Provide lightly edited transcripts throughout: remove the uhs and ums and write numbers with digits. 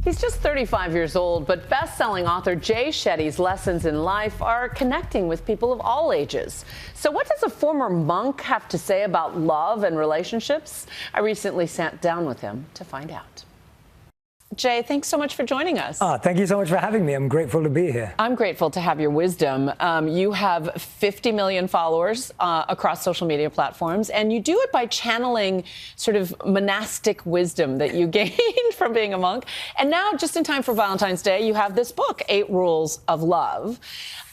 He's just 35 years old, but best-selling author Jay Shetty's lessons in life are connecting with people of all ages. So what does a former monk have to say about love and relationships? I recently sat down with him to find out. Jay, thanks so much for joining us. Thank you so much for having me. I'm grateful to be here. I'm grateful to have your wisdom. You have 50 million followers across social media platforms, and you do it by channeling sort of monastic wisdom that you gained from being a monk. And now, just in time for Valentine's Day, you have this book, 8 Rules of Love.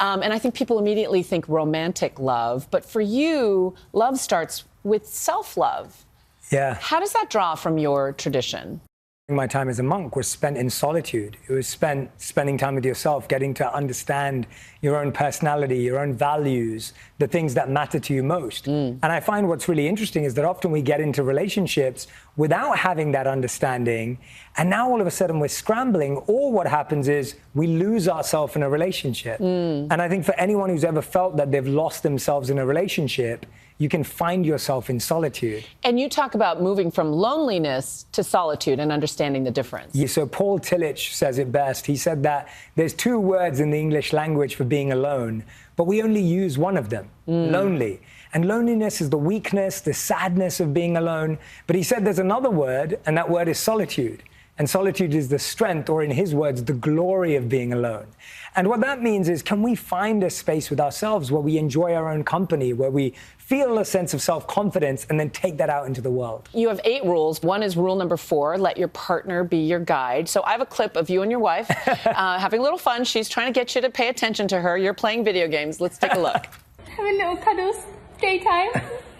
And I think people immediately think romantic love. But for you, love starts with self-love. Yeah. How does that draw from your tradition? My time as a monk was spent in solitude. It was spent spending time with yourself, getting to understand your own personality, your own values, the things that matter to you most. And I find what's really interesting is that often we get into relationships without having that understanding, and now all of a sudden we're scrambling, or what happens is we lose ourselves in a relationship. And I think for anyone who's ever felt that they've lost themselves in a relationship, you can find yourself in solitude. And you talk about moving from loneliness to solitude and understanding the difference. Yeah, so Paul Tillich says it best. He said that there's 2 words in the English language for being alone, but we only use one of them, lonely. And loneliness is the weakness, the sadness of being alone. But he said there's another word, and that word is solitude. And solitude is the strength, or in his words, the glory of being alone. And what that means is, can we find a space with ourselves where we enjoy our own company, where we feel a sense of self-confidence, and then take that out into the world? You have 8 rules. One is rule number 4, let your partner be your guide. So I have a clip of you and your wife having a little fun. She's trying to get you to pay attention to her. You're playing video games. Let's take a look. Have a little cuddles, daytime.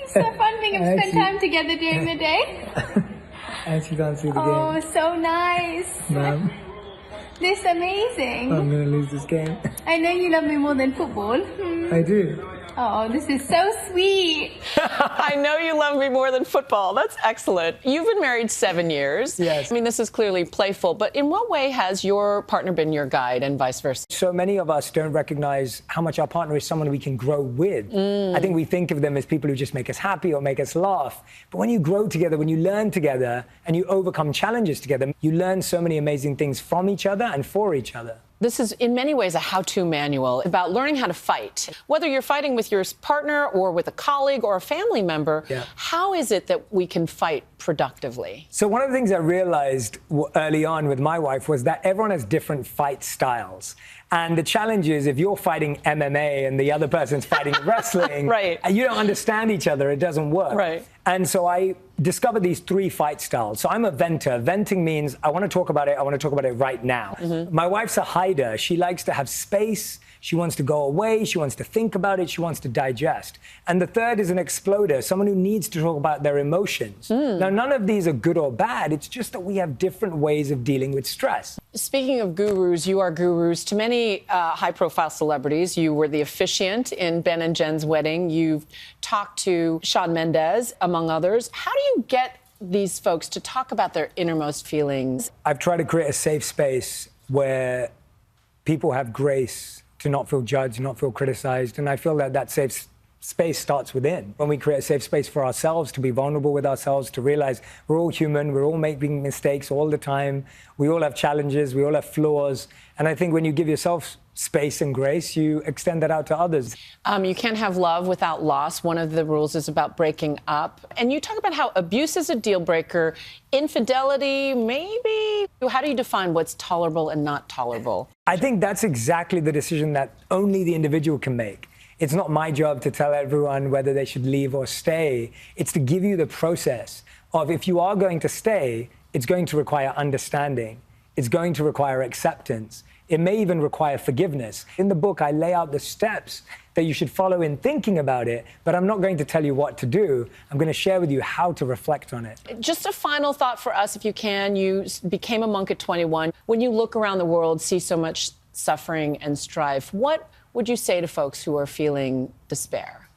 It's so fun being able to spend time together during the day. I actually can't see the game. Oh, so nice. Ma'am, This is amazing. I'm going to lose this game. I know you love me more than football. I do. Oh, this is so sweet. I know you love me more than football. That's excellent. You've been married 7 years. Yes. I mean, this is clearly playful, but in what way has your partner been your guide and vice versa? So many of us don't recognize how much our partner is someone we can grow with. I think we think of them as people who just make us happy or make us laugh. But when you grow together, when you learn together, and you overcome challenges together, you learn so many amazing things from each other and for each other. This is, in many ways, a how-to manual about learning how to fight. Whether you're fighting with your partner or with a colleague or a family member, how is it that we can fight productively? So one of the things I realized early on with my wife was that everyone has different fight styles. And the challenge is, if you're fighting MMA and the other person's fighting wrestling, and you don't understand each other, it doesn't work. And so I discovered these 3 fight styles. So I'm a venter. Venting means I want to talk about it. I want to talk about it right now. My wife's a hider. She likes to have space. She wants to go away. She wants to think about it. She wants to digest. And the third is an exploder, someone who needs to talk about their emotions. Now, none of these are good or bad. It's just that we have different ways of dealing with stress. Speaking of gurus, you are gurus to many high-profile celebrities. You were the officiant in Ben and Jen's wedding. You've talked to Shawn Mendes, among others. How do you get these folks to talk about their innermost feelings? I've tried to create a safe space where people have grace to not feel judged, not feel criticized. And I feel that that safe space starts within. When we create a safe space for ourselves, to be vulnerable with ourselves, to realize we're all human, we're all making mistakes all the time, we all have challenges, we all have flaws. And I think when you give yourself space and grace, you extend that out to others. You can't have love without loss. One of the rules is about breaking up. And you talk about how abuse is a deal breaker, infidelity, maybe. How do you define what's tolerable and not tolerable? I think that's exactly the decision that only the individual can make. It's not my job to tell everyone whether they should leave or stay. It's to give you the process of, if you are going to stay, it's going to require understanding. It's going to require acceptance. It may even require forgiveness. In the book, I lay out the steps that you should follow in thinking about it, but I'm not going to tell you what to do. I'm going to share with you how to reflect on it. Just a final thought for us, if you can. You became a monk at 21. When you look around the world, see so much suffering and strife, what would you say to folks who are feeling despair?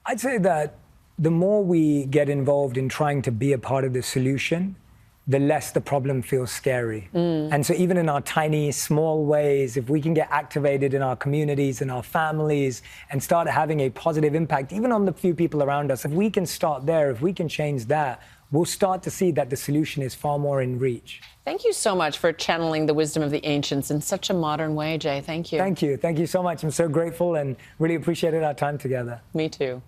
I'd say that the more we get involved in trying to be a part of the solution, the less the problem feels scary. And so even in our tiny, small ways, if we can get activated in our communities, in our families, and start having a positive impact, even on the few people around us, if we can start there, if we can change that, we'll start to see that the solution is far more in reach. Thank you so much for channeling the wisdom of the ancients in such a modern way, Jay. Thank you. Thank you. Thank you so much. I'm so grateful and really appreciated our time together. Me too.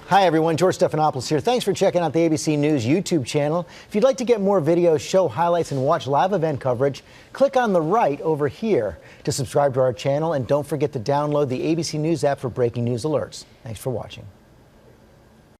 Hi, everyone. George Stephanopoulos here. Thanks for checking out the ABC News YouTube channel. If you'd like to get more videos, show highlights, and watch live event coverage, click on the right over here to subscribe to our channel. And don't forget to download the ABC News app for breaking news alerts. Thanks for watching.